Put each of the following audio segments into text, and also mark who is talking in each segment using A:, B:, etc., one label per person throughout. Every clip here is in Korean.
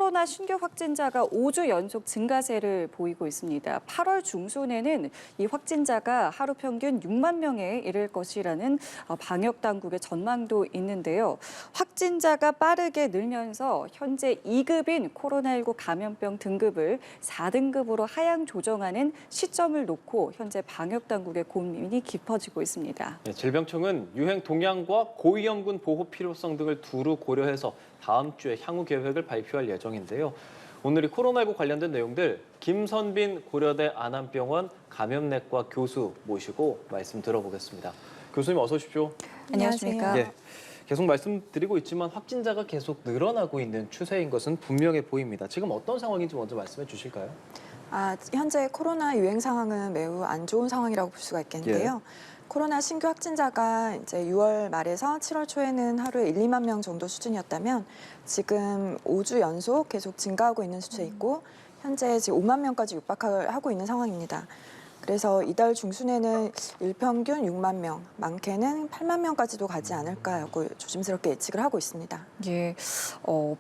A: 코로나 신규 확진자가 5주 연속 증가세를 보이고 있습니다. 8월 중순에는 이 확진자가 하루 평균 6만 명에 이를 것이라는 방역 당국의 전망도 있는데요. 확진자가 빠르게 늘면서 현재 2급인 코로나19 감염병 등급을 4등급으로 하향 조정하는 시점을 놓고 현재 방역 당국의 고민이 깊어지고 있습니다.
B: 네, 질병청은 유행 동향과 고위험군 보호 필요성 등을 두루 고려해서 다음 주에 향후 계획을 발표할 예정인데요. 오늘 이 코로나19 관련된 내용들 김선빈 고려대 안암병원 감염내과 교수 모시고 말씀 들어보겠습니다. 교수님 어서 오십시오.
A: 안녕하십니까?
B: 예, 계속 말씀드리고 있지만 확진자가 계속 늘어나고 있는 추세인 것은 분명해 보입니다. 지금 어떤 상황인지 먼저 말씀해 주실까요?
C: 현재 코로나 유행 상황은 매우 안 좋은 상황이라고 볼 수가 있겠는데요. 코로나 신규 확진자가 이제 6월 말에서 7월 초에는 하루에 1, 2만 명 정도 수준이었다면 지금 5주 연속 계속 증가하고 있는 수치에 있고 현재 지금 5만 명까지 육박하고 있는 상황입니다. 그래서 이달 중순에는 일평균 6만 명, 많게는 8만 명까지도 가지 않을까 하고 조심스럽게 예측을 하고 있습니다.
A: 예,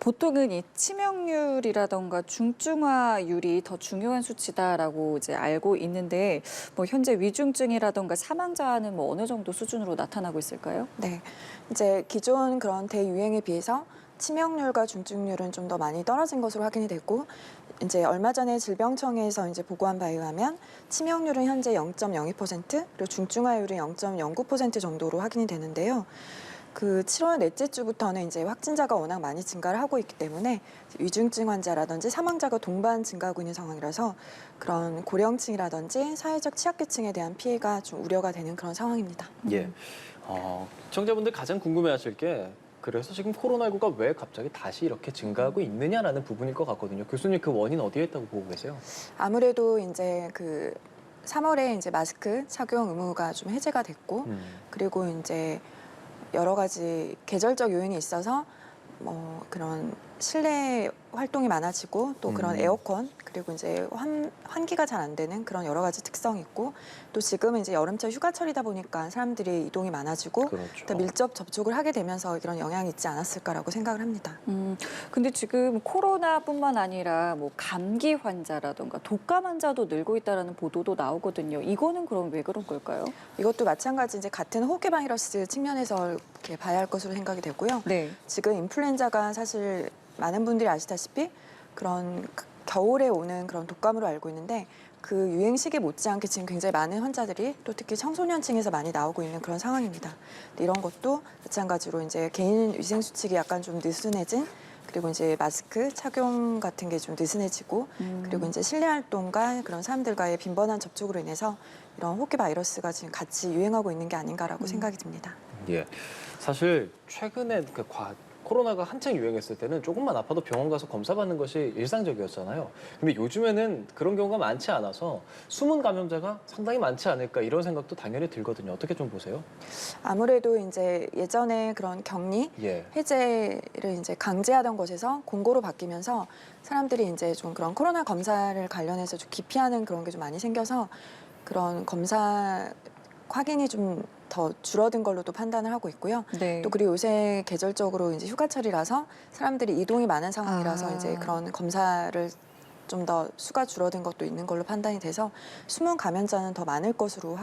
A: 보통은 이 치명률이라던가 중증화율이 더 중요한 수치다라고 이제 알고 있는데, 현재 위중증이라던가 사망자는 어느 정도 수준으로 나타나고 있을까요?
C: 네, 이제 기존 그런 대유행에 비해서 치명률과 중증률은 좀 더 많이 떨어진 것으로 확인이 됐고, 이제 얼마 전에 질병청에서 이제 보고한 바에 의하면 치명률은 현재 0.02%, 그리고 중증화율은 0.09% 정도로 확인이 되는데요. 그 7월 넷째 주부터는 이제 확진자가 워낙 많이 증가를 하고 있기 때문에 위중증 환자라든지 사망자가 동반 증가하고 있는 상황이라서 그런 고령층이라든지 사회적 취약계층에 대한 피해가 좀 우려가 되는 그런 상황입니다.
B: 예, 시청자분들 가장 궁금해하실 게 그래서 지금 코로나19가 왜 갑자기 다시 이렇게 증가하고 있느냐라는 부분일 것 같거든요. 교수님 그 원인 어디에 있다고 보고 계세요?
C: 아무래도 이제 그 3월에 이제 마스크 착용 의무가 좀 해제가 됐고 그리고 이제 여러 가지 계절적 요인이 있어서 그런 실내 활동이 많아지고 또 그런 에어컨 그리고 이제 환기가 잘 안 되는 그런 여러 가지 특성이 있고 또 지금은 이제 여름철 휴가철이다 보니까 사람들이 이동이 많아지고
B: 그렇죠.
C: 또 밀접 접촉을 하게 되면서 이런 영향이 있지 않았을까라고 생각을 합니다.
A: 근데 지금 코로나뿐만 아니라 감기 환자라던가 독감 환자도 늘고 있다는 보도도 나오거든요. 이거는 그럼 왜 그런 걸까요?
C: 이것도 마찬가지 이제 같은 호흡기 바이러스 측면에서 이렇게 봐야 할 것으로 생각이 되고요.
A: 네.
C: 지금 인플루엔자가 사실 많은 분들이 아시다시피 그런 겨울에 오는 그런 독감으로 알고 있는데 그 유행 시기 못지않게 지금 굉장히 많은 환자들이 또 특히 청소년층에서 많이 나오고 있는 그런 상황입니다. 이런 것도 마찬가지로 이제 개인 위생 수칙이 약간 좀 느슨해진 그리고 이제 마스크 착용 같은 게 좀 느슨해지고 그리고 이제 실내 활동과 그런 사람들과의 빈번한 접촉으로 인해서 이런 호흡기 바이러스가 지금 같이 유행하고 있는 게 아닌가라고 생각이 듭니다.
B: 예, 사실 최근에 코로나가 한창 유행했을 때는 조금만 아파도 병원 가서 검사받는 것이 일상적이었잖아요. 근데 요즘에는 그런 경우가 많지 않아서 숨은 감염자가 상당히 많지 않을까 이런 생각도 당연히 들거든요. 어떻게 좀 보세요?
C: 아무래도 이제 예전에 그런 격리 해제를 이제 강제하던 것에서 공고로 바뀌면서 사람들이 이제 좀 그런 코로나 검사를 관련해서 좀 기피하는 그런 게 좀 많이 생겨서 그런 검사 확인이 좀 더 줄어든 걸로도 판단을 하고 있고요.
A: 네.
C: 또 그리고 요새 계절적으로 이제 휴가철이라서 사람들이 이동이 많은 상황이라서 이제 그런 검사를 좀 더 수가 줄어든 것도 있는 걸로 판단이 돼서 숨은 감염자는 더 많을 것으로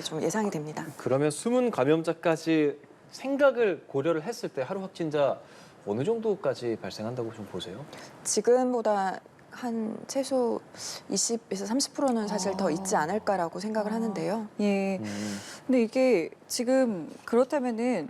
C: 좀 예상이 됩니다.
B: 그러면 숨은 감염자까지 생각을 고려를 했을 때 하루 확진자 어느 정도까지 발생한다고 좀 보세요?
C: 지금보다 한 최소 20에서 30%는 사실 더 있지 않을까라고 생각을 하는데요.
A: 예. 근데 이게 지금 그렇다면은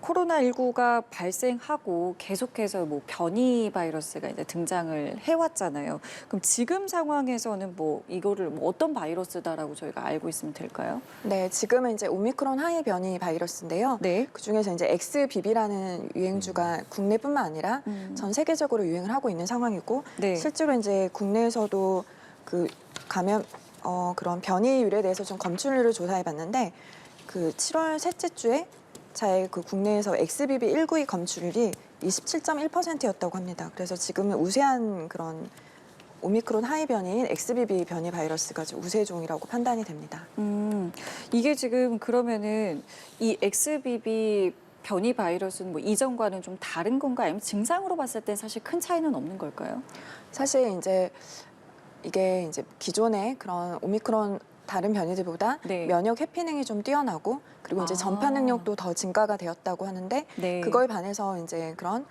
A: 코로나19가 발생하고 계속해서 변이 바이러스가 이제 등장을 해왔잖아요. 그럼 지금 상황에서는 이거를 어떤 바이러스다라고 저희가 알고 있으면 될까요?
C: 네, 지금은 이제 오미크론 하이 변이 바이러스인데요.
A: 네.
C: 그 중에서 이제 XBB라는 유행주가 국내뿐만 아니라 전 세계적으로 유행을 하고 있는 상황이고,
A: 네.
C: 실제로 이제 국내에서도 그 그런 변이율에 대해서 좀 검출률을 조사해봤는데, 그 7월 셋째 주에 그 국내에서 XBB.192 검출률이 27.1%였다고 합니다. 그래서 지금은 우세한 그런 오미크론 하이 변이인 XBB 변이 바이러스가 우세종이라고 판단이 됩니다.
A: 이게 지금 그러면은 이 XBB 변이 바이러스는 뭐 이전과는 좀 다른 건가요? 아니면 증상으로 봤을 때 사실 큰 차이는 없는 걸까요?
C: 사실 이제 이게 이제 기존의 그런 오미크론 다른 변이들보다
A: 네.
C: 면역 회피능이 좀 뛰어나고 그리고 이제
A: 아.
C: 전파 능력도 더 증가가 되었다고 하는데
A: 네.
C: 그거에 반해서 이제 그런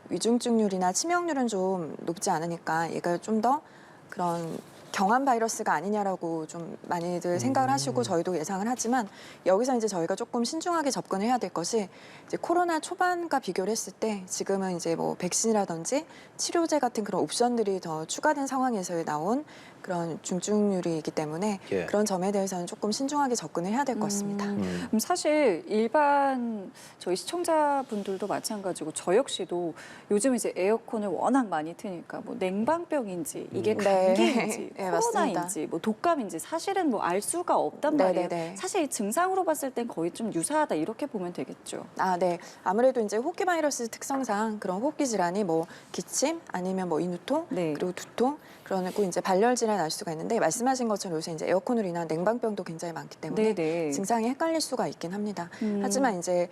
C: 위중증률이나 치명률은 좀 높지 않으니까 얘가 좀 더 그런 경한 바이러스가 아니냐라고 좀 많이들 생각을 하시고 저희도 예상을 하지만 여기서 이제 저희가 조금 신중하게 접근을 해야 될 것이 이제 코로나 초반과 비교를 했을 때 지금은 이제 뭐 백신이라든지 치료제 같은 그런 옵션들이 더 추가된 상황에서 나온 그런 중증률이기 때문에
B: 예.
C: 그런 점에 대해서는 조금 신중하게 접근을 해야 될 것 같습니다.
A: 그럼 사실 일반 저희 시청자분들도 마찬가지고 저 역시도 요즘 이제 에어컨을 워낙 많이 트니까 뭐 냉방병인지 이게
C: 네.
A: 감기인지
C: 네,
A: 코로나인지 뭐 독감인지 사실은 뭐 알 수가 없단 말이에요.
C: 네네네.
A: 사실 이 증상으로 봤을 땐 거의 좀 유사하다 이렇게 보면 되겠죠.
C: 아, 네. 아무래도 이제 호흡기 바이러스 특성상 그런 호흡기 질환이 뭐 기침 아니면 뭐 인후통
A: 네.
C: 그리고 두통 그러고 이제 발열 질환 날 수가 있는데 말씀하신 것처럼 요새 이제 에어컨으로 인한 냉방병도 굉장히 많기 때문에
A: 네네.
C: 증상이 헷갈릴 수가 있긴 합니다.
A: 음.
C: 하지만 이제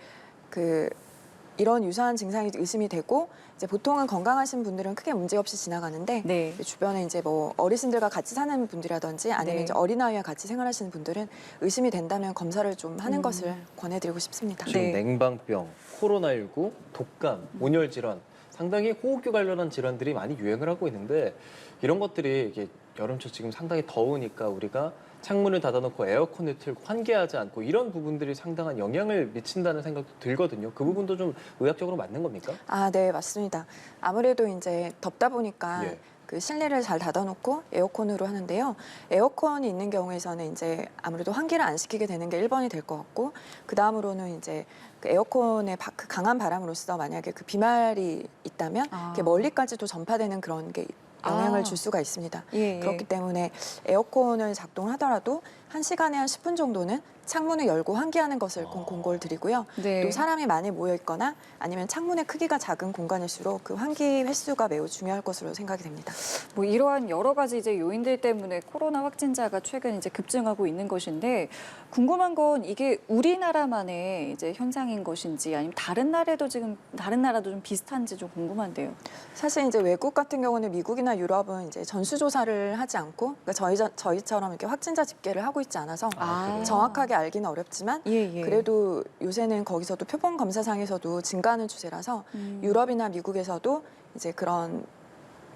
C: 그 이런 유사한 증상이 의심이 되고 이제 보통은 건강하신 분들은 크게 문제 없이 지나가는데
A: 네.
C: 주변에 이제 뭐 어르신들과 같이 사는 분들이라든지 아니면
A: 네.
C: 이제 어린아이와 같이 생활하시는 분들은 의심이 된다면 검사를 좀 하는
A: 음.
C: 것을 권해드리고 싶습니다.
B: 지금
A: 네.
B: 냉방병, 코로나19, 독감, 온열 질환 상당히 호흡기 관련한 질환들이 많이 유행을 하고 있는데 이런 것들이 이게 여름철 지금 상당히 더우니까 우리가 창문을 닫아놓고 에어컨을 틀고 환기하지 않고 이런 부분들이 상당한 영향을 미친다는 생각도 들거든요. 그 부분도 좀 의학적으로 맞는 겁니까?
C: 아, 네, 맞습니다. 아무래도 이제 덥다 보니까
B: 예.
C: 그 실내를 잘 닫아놓고 에어컨으로 하는데요. 에어컨이 있는 경우에서는 이제 아무래도 환기를 안 시키게 되는 게 1번이 될 것 같고 그 다음으로는 이제 그 에어컨의 그 강한 바람으로서 만약에 그 비말이 있다면
A: 아.
C: 그게 멀리까지도 전파되는 그런 게 영향을
A: 아.
C: 줄 수가 있습니다.
A: 예, 예.
C: 그렇기 때문에 에어컨을 작동하더라도 1시간에 한 10분 정도는 창문을 열고 환기하는 것을 꼭 공고를 드리고요.
A: 네.
C: 또 사람이 많이 모여 있거나 아니면 창문의 크기가 작은 공간일수록 그 환기 횟수가 매우 중요할 것으로 생각이 됩니다.
A: 뭐 이러한 여러 가지 이제 요인들 때문에 코로나 확진자가 최근 이제 급증하고 있는 것인데 궁금한 건 이게 우리나라만의 이제 현상인 것인지 아니면 다른 나라도 좀 비슷한지 좀 궁금한데요.
C: 사실 이제 외국 같은 경우는 미국이나 유럽은 이제 전수조사를 하지 않고 그러니까 저희처럼 이렇게 확진자 집계를 하고 있지 않아서
B: 그래요?
C: 정확하게 알기는 어렵지만
A: 예, 예.
C: 그래도 요새는 거기서도 표본 검사상에서도 증가하는 추세라서 유럽이나 미국에서도 이제 그런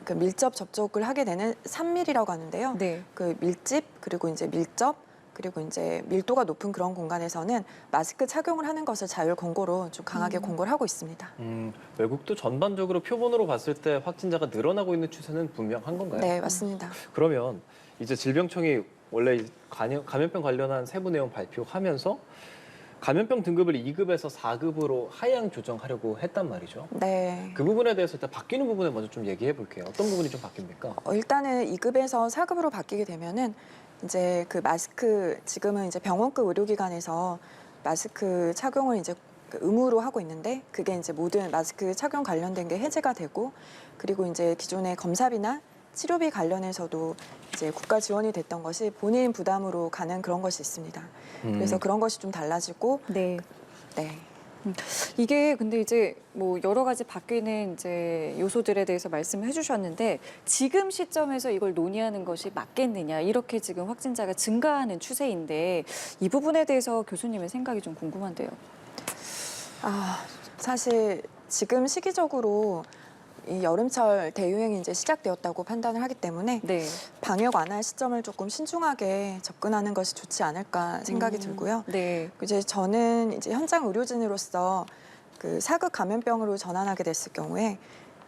C: 그 밀접 접촉을 하게 되는 산밀이라고 하는데요.
A: 네.
C: 그 밀집 그리고 이제 밀접 그리고 이제 밀도가 높은 그런 공간에서는 마스크 착용을 하는 것을 자율 권고로 좀 강하게 권고를 하고 있습니다.
B: 외국도 전반적으로 표본으로 봤을 때 확진자가 늘어나고 있는 추세는 분명한 건가요?
C: 네, 맞습니다.
B: 그러면 이제 질병청이 원래 감염병 관련한 세부 내용 발표하면서 감염병 등급을 2급에서 4급으로 하향 조정하려고 했단 말이죠.
C: 네.
B: 그 부분에 대해서 일단 바뀌는 부분에 먼저 좀 얘기해 볼게요. 어떤 부분이 좀 바뀝니까?
C: 일단은 2급에서 4급으로 바뀌게 되면은 이제 그 마스크 지금은 이제 병원급 의료기관에서 마스크 착용을 이제 그 의무로 하고 있는데 그게 이제 모든 마스크 착용 관련된 게 해제가 되고 그리고 이제 기존의 검사비나 치료비 관련해서도 이제 국가 지원이 됐던 것이 본인 부담으로 가는 그런 것이 있습니다. 그래서 그런 것이 좀 달라지고
A: 네.
C: 네.
A: 이게 근데 이제 뭐 여러 가지 바뀌는 이제 요소들에 대해서 말씀을 해주셨는데 지금 시점에서 이걸 논의하는 것이 맞겠느냐 이렇게 지금 확진자가 증가하는 추세인데 이 부분에 대해서 교수님의 생각이 좀 궁금한데요.
C: 아, 사실 지금 시기적으로 이 여름철 대유행이 이제 시작되었다고 판단을 하기 때문에
A: 네.
C: 방역 완화 시점을 조금 신중하게 접근하는 것이 좋지 않을까 생각이 들고요.
A: 네.
C: 이제 저는 이제 현장 의료진으로서 그 4급 감염병으로 전환하게 됐을 경우에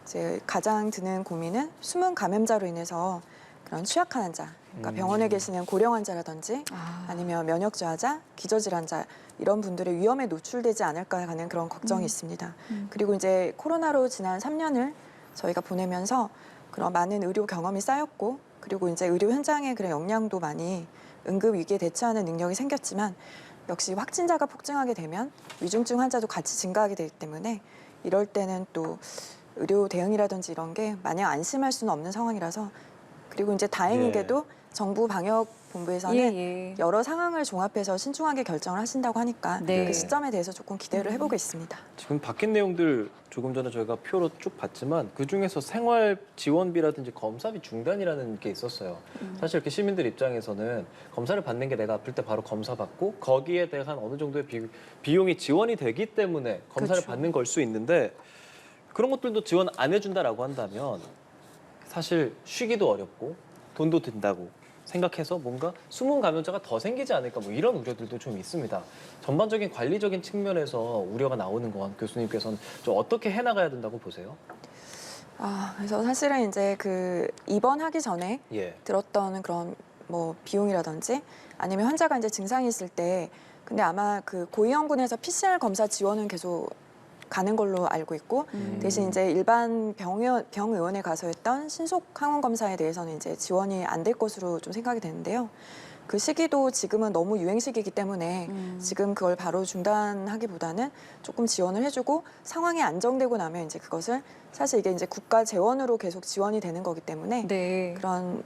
C: 이제 가장 드는 고민은 숨은 감염자로 인해서 그런 취약한 환자, 그러니까 병원에 계시는 고령 환자라든지 아니면 면역 저하자, 기저질환자 이런 분들의 위험에 노출되지 않을까 하는 그런 걱정이 있습니다. 그리고 이제 코로나로 지난 3년을 저희가 보내면서 그런 많은 의료 경험이 쌓였고 그리고 이제 의료 현장의 그런 역량도 많이 응급 위기에 대처하는 능력이 생겼지만 역시 확진자가 폭증하게 되면 위중증 환자도 같이 증가하게 되기 때문에 이럴 때는 또 의료 대응이라든지 이런 게 마냥 안심할 수는 없는 상황이라서 그리고 이제 다행히게도 정부 방역본부에서는
A: 예.
C: 여러 상황을 종합해서 신중하게 결정을 하신다고 하니까
A: 네.
C: 그 시점에 대해서 조금 기대를 해보고 있습니다.
B: 지금 바뀐 내용들 조금 전에 저희가 표로 쭉 봤지만 그중에서 생활 지원비라든지 검사비 중단이라는 게 있었어요. 사실 이렇게 시민들 입장에서는 검사를 받는 게 내가 아플 때 바로 검사 받고 거기에 대한 어느 정도의 비용이 지원이 되기 때문에 검사를
C: 그렇죠.
B: 받는 걸 수 있는데 그런 것들도 지원 안 해준다라고 한다면 사실 쉬기도 어렵고 돈도 든다고 생각해서 뭔가 숨은 감염자가 더 생기지 않을까 뭐 이런 우려들도 좀 있습니다. 전반적인 관리적인 측면에서 우려가 나오는 건 교수님께서는 좀 어떻게 해나가야 된다고 보세요?
C: 그래서 사실은 이제 그 입원하기 전에
B: 예.
C: 들었던 그런 뭐 비용이라든지 아니면 환자가 이제 증상이 있을 때 근데 아마 그 고위험군에서 PCR 검사 지원은 계속 가는 걸로 알고 있고 대신 이제 일반 병의원에 가서 했던 신속 항원 검사에 대해서는 이제 지원이 안 될 것으로 좀 생각이 되는데요. 그 시기도 지금은 너무 유행 시기이기 때문에 지금 그걸 바로 중단하기보다는 조금 지원을 해주고 상황이 안정되고 나면 이제 그것을 사실 이게 이제 국가 재원으로 계속 지원이 되는 거기 때문에
A: 네.
C: 그런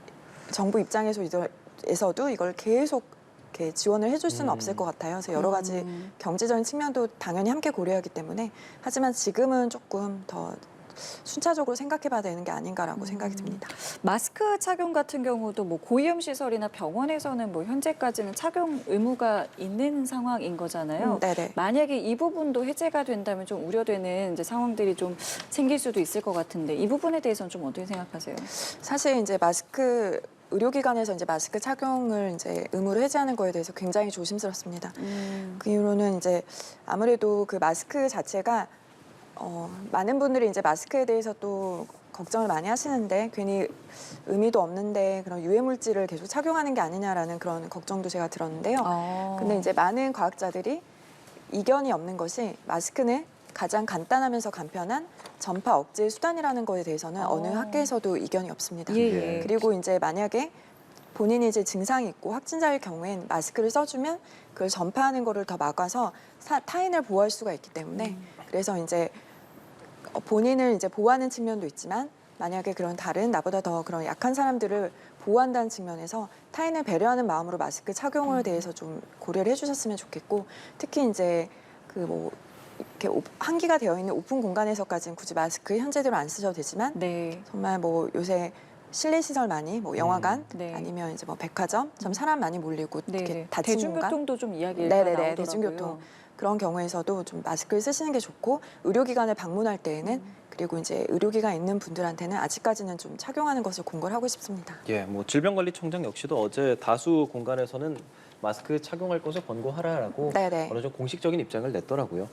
C: 정부 입장에서도 이걸 계속 이렇게 지원을 해줄 수는 없을 것 같아요. 그래서 여러 가지 경제적인 측면도 당연히 함께 고려하기 때문에 하지만 지금은 조금 더 순차적으로 생각해봐야 되는 게 아닌가라고 생각이 듭니다.
A: 마스크 착용 같은 경우도 뭐 고위험 시설이나 병원에서는 뭐 현재까지는 착용 의무가 있는 상황인 거잖아요.
C: 네네.
A: 만약에 이 부분도 해제가 된다면 좀 우려되는 이제 상황들이 좀 생길 수도 있을 것 같은데 이 부분에 대해서는 좀 어떻게 생각하세요?
C: 사실 이제 의료기관에서 이제 마스크 착용을 이제 의무로 해제하는 거에 대해서 굉장히 조심스럽습니다. 그 이유로는 이제 아무래도 그 마스크 자체가 많은 분들이 이제 마스크에 대해서 또 걱정을 많이 하시는데 괜히 의미도 없는데 그런 유해 물질을 계속 착용하는 게 아니냐라는 그런 걱정도 제가 들었는데요. 근데 이제 많은 과학자들이 이견이 없는 것이 마스크는 가장 간단하면서 간편한 전파 억제 수단이라는 거에 대해서는 어느 학계에서도 이견이 없습니다.
A: 예.
C: 그리고 이제 만약에 본인이 이제 증상이 있고 확진자일 경우엔 마스크를 써주면 그걸 전파하는 거를 더 막아서 타인을 보호할 수가 있기 때문에 그래서 이제 본인을 이제 보호하는 측면도 있지만 만약에 그런 다른 나보다 더 그런 약한 사람들을 보호한다는 측면에서 타인을 배려하는 마음으로 마스크 착용에 대해서 좀 고려를 해주셨으면 좋겠고 특히 이제 그 뭐 이렇게 환기가 되어 있는 오픈 공간에서까지는 굳이 마스크 현재대로 안 쓰셔도 되지만
A: 네.
C: 정말 뭐 요새 실내 시설 많이 뭐 영화관
A: 네.
C: 아니면 이제 뭐 백화점 좀 사람 많이 몰리고
A: 네.
C: 이렇게 닫힌 공간
A: 대중교통도 좀 이야기가
C: 네네네,
A: 나오더라고요.
C: 대중교통. 그런 경우에서도 좀 마스크를 쓰시는 게 좋고 의료기관을 방문할 때에는 그리고 이제 의료기관 있는 분들한테는 아직까지는 좀 착용하는 것을 공고를 하고 싶습니다.
B: 예, 뭐 질병관리청장 역시도 어제 다수 공간에서는 마스크 착용할 것을 권고하라라고
C: 네네.
B: 어느 정도 공식적인 입장을 냈더라고요.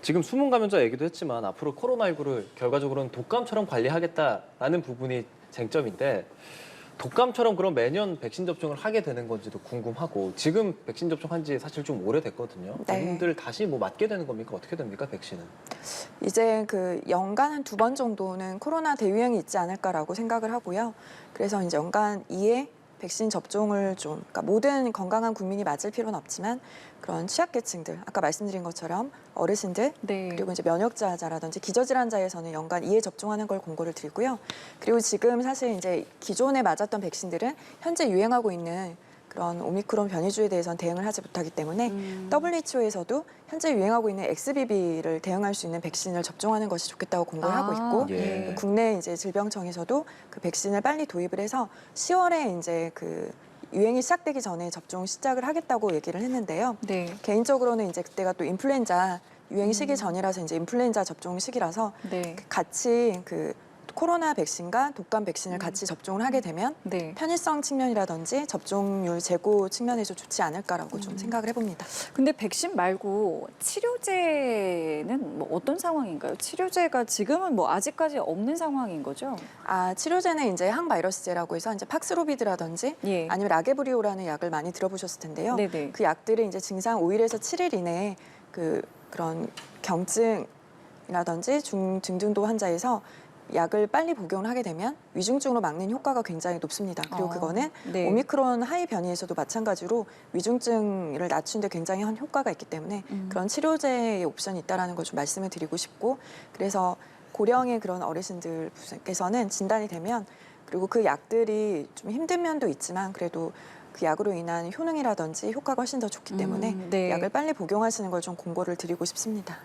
B: 지금 숨은 감염자 얘기도 했지만 앞으로 코로나19를 결과적으로는 독감처럼 관리하겠다라는 부분이 쟁점인데 독감처럼 그럼 매년 백신 접종을 하게 되는 건지도 궁금하고 지금 백신 접종한 지 사실 좀 오래됐거든요.
C: 네.
B: 이분들 다시 뭐 맞게 되는 겁니까? 어떻게 됩니까? 백신은?
C: 이제 그 연간 한 2번 정도는 코로나 대유행이 있지 않을까라고 생각을 하고요. 그래서 이제 연간 2회 백신 접종을 좀 그러니까 모든 건강한 국민이 맞을 필요는 없지만 그런 취약계층들 아까 말씀드린 것처럼 어르신들
A: 네.
C: 그리고 이제 면역자라든지 기저질환자에서는 연간 2회 접종하는 걸 공고를 드리고요. 그리고 지금 사실 이제 기존에 맞았던 백신들은 현재 유행하고 있는 그런 오미크론 변이주에 대해서는 대응을 하지 못하기 때문에 WHO에서도 현재 유행하고 있는 XBB를 대응할 수 있는 백신을 접종하는 것이 좋겠다고 공고를 하고 있고
B: 예.
C: 국내 이제 질병청에서도 그 백신을 빨리 도입을 해서 10월에 이제 그 유행이 시작되기 전에 접종 시작을 하겠다고 얘기를 했는데요.
A: 네.
C: 개인적으로는 이제 그때가 또 인플루엔자 유행 시기 전이라서 이제 인플루엔자 접종 시기라서
A: 네.
C: 같이 그 코로나 백신과 독감 백신을 같이 접종을 하게 되면
A: 네.
C: 편의성 측면이라든지 접종률 제고 측면에서 좋지 않을까라고 좀 생각을 해봅니다.
A: 근데 백신 말고 치료제는 뭐 어떤 상황인가요? 치료제가 지금은 뭐 아직까지 없는 상황인 거죠?
C: 치료제는 이제 항바이러스제라고 해서 이제 팍스로비드라든지
A: 예.
C: 아니면 라게브리오라는 약을 많이 들어보셨을 텐데요.
A: 네네.
C: 그 약들은 이제 증상 5일에서 7일 이내에 그런 경증이라든지 중등도 환자에서 약을 빨리 복용을 하게 되면 위중증으로 막는 효과가 굉장히 높습니다. 그리고 그거는
A: 네.
C: 오미크론 하이 변이에서도 마찬가지로 위중증을 낮추는 데 굉장히 한 효과가 있기 때문에 그런 치료제의 옵션이 있다는 걸 좀 말씀을 드리고 싶고 그래서 고령의 그런 어르신들께서는 진단이 되면 그리고 그 약들이 좀 힘든 면도 있지만 그래도 그 약으로 인한 효능이라든지 효과가 훨씬 더 좋기 때문에
A: 네.
C: 약을 빨리 복용하시는 걸 좀 공고를 드리고 싶습니다.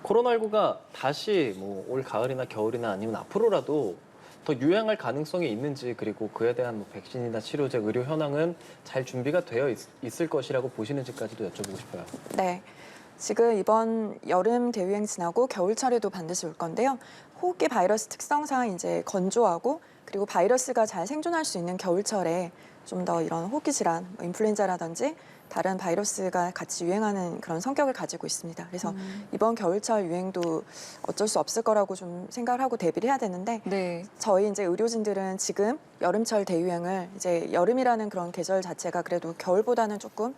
B: 코로나19가 다시 뭐 올 가을이나 겨울이나 아니면 앞으로라도 더 유행할 가능성이 있는지, 그리고 그에 대한 뭐 백신이나 치료제, 의료 현황은 잘 준비가 되어 있을 것이라고 보시는지까지도 여쭤보고 싶어요.
C: 네. 지금 이번 여름 대유행 지나고 겨울철에도 반드시 올 건데요. 호흡기 바이러스 특성상 이제 건조하고 그리고 바이러스가 잘 생존할 수 있는 겨울철에 좀 더 이런 호흡기 질환, 뭐 인플루엔자라든지 다른 바이러스가 같이 유행하는 그런 성격을 가지고 있습니다. 그래서 이번 겨울철 유행도 어쩔 수 없을 거라고 좀 생각을 하고 대비를 해야 되는데
A: 네.
C: 저희 이제 의료진들은 지금 여름철 대유행을 이제 여름이라는 그런 계절 자체가 그래도 겨울보다는 조금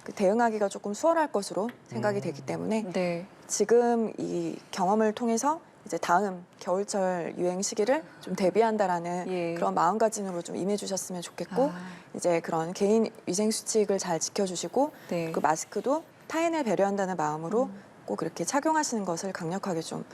C: 그 대응하기가 조금 수월할 것으로 생각이 되기 때문에
A: 네.
C: 지금 이 경험을 통해서 이제 다음 겨울철 유행 시기를 좀 대비한다라는
A: 예.
C: 그런 마음가짐으로 좀 임해주셨으면 좋겠고
A: 아,
C: 이제 그런 개인 위생 수칙을 잘 지켜주시고
A: 네.
C: 그 마스크도 타인을 배려한다는 마음으로 꼭 그렇게 착용하시는 것을 강력하게 좀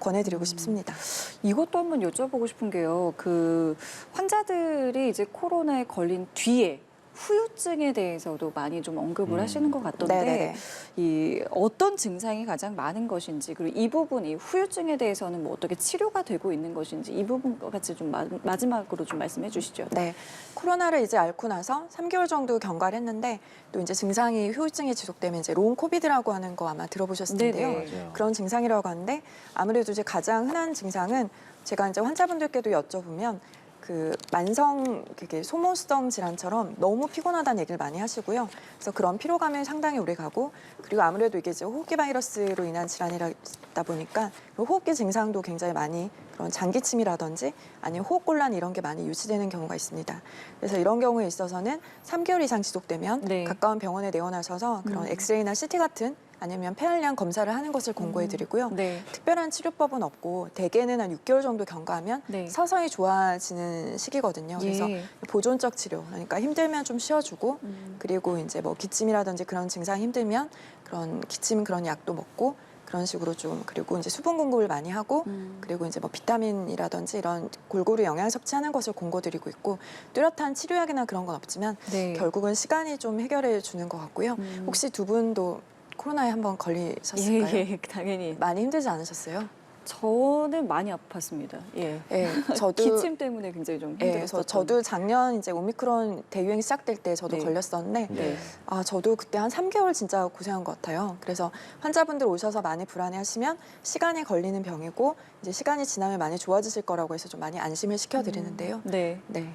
C: 권해드리고 싶습니다.
A: 이것도 한번 여쭤보고 싶은 게요. 그 환자들이 이제 코로나에 걸린 뒤에 후유증에 대해서도 많이 좀 언급을 하시는 것 같던데
C: 네네네.
A: 이 어떤 증상이 가장 많은 것인지, 그리고 이 부분이 후유증에 대해서는 뭐 어떻게 치료가 되고 있는 것인지, 이 부분 같이 좀 마지막으로 좀 말씀해 주시죠.
C: 네, 코로나를 이제 앓고 나서 3개월 정도 경과를 했는데 또 이제 증상이 후유증이 지속되면 이제 롱 코비드라고 하는 거 아마 들어보셨을 텐데요.
A: 네네.
B: 맞아요.
C: 그런 증상이라고 하는데 아무래도 이제 가장 흔한 증상은 제가 이제 환자분들께도 여쭤보면 그 만성 그게 소모성 질환처럼 너무 피곤하다는 얘기를 많이 하시고요. 그래서 그런 피로감이 상당히 오래 가고 그리고 아무래도 이게 이제 호흡기 바이러스로 인한 질환이다 보니까 호흡기 증상도 굉장히 많이 그런 장기침이라든지 아니면 호흡곤란 이런 게 많이 유지되는 경우가 있습니다. 그래서 이런 경우에 있어서는 3개월 이상 지속되면
A: 네.
C: 가까운 병원에 내원하셔서 그런 엑스레이나 CT 같은 아니면 폐활량 검사를 하는 것을 권고해 드리고요.
A: 네.
C: 특별한 치료법은 없고 대개는 한 6개월 정도 경과하면
A: 네.
C: 서서히 좋아지는 시기거든요. 그래서
A: 예.
C: 보존적 치료, 그러니까 힘들면 좀 쉬어주고 그리고 이제 뭐 기침이라든지 그런 증상이 힘들면 그런 기침 그런 약도 먹고 그런 식으로 좀 그리고 이제 수분 공급을 많이 하고 그리고 이제 뭐 비타민이라든지 이런 골고루 영양 섭취하는 것을 권고드리고 있고 뚜렷한 치료약이나 그런 건 없지만
A: 네.
C: 결국은 시간이 좀 해결해 주는 것 같고요. 혹시 두 분도 코로나에 한번 걸리셨을까요?
A: 예, 당연히.
C: 많이 힘들지 않으셨어요?
A: 저는 많이 아팠습니다. 예.
C: 네, 저도
A: 기침 때문에 굉장히 좀
C: 네,
A: 힘들었어요.
C: 그래서 저도 작년 이제 오미크론 대유행 시작될 때 저도
A: 네.
C: 걸렸었는데
A: 네.
C: 아 저도 그때 한 3개월 진짜 고생한 것 같아요. 그래서 환자분들 오셔서 많이 불안해하시면 시간이 걸리는 병이고 이제 시간이 지나면 많이 좋아지실 거라고 해서 좀 많이 안심을 시켜드리는데요.
A: 네.
C: 네.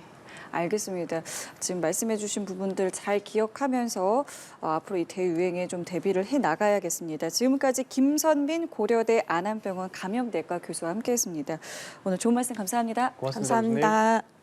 A: 알겠습니다. 지금 말씀해주신 부분들 잘 기억하면서 앞으로 이 대유행에 좀 대비를 해 나가야겠습니다. 지금까지 김선빈 고려대 안암병원 감염내과 교수와 함께했습니다. 오늘 좋은 말씀 감사합니다.
B: 고맙습니다. 교수님.
C: 감사합니다.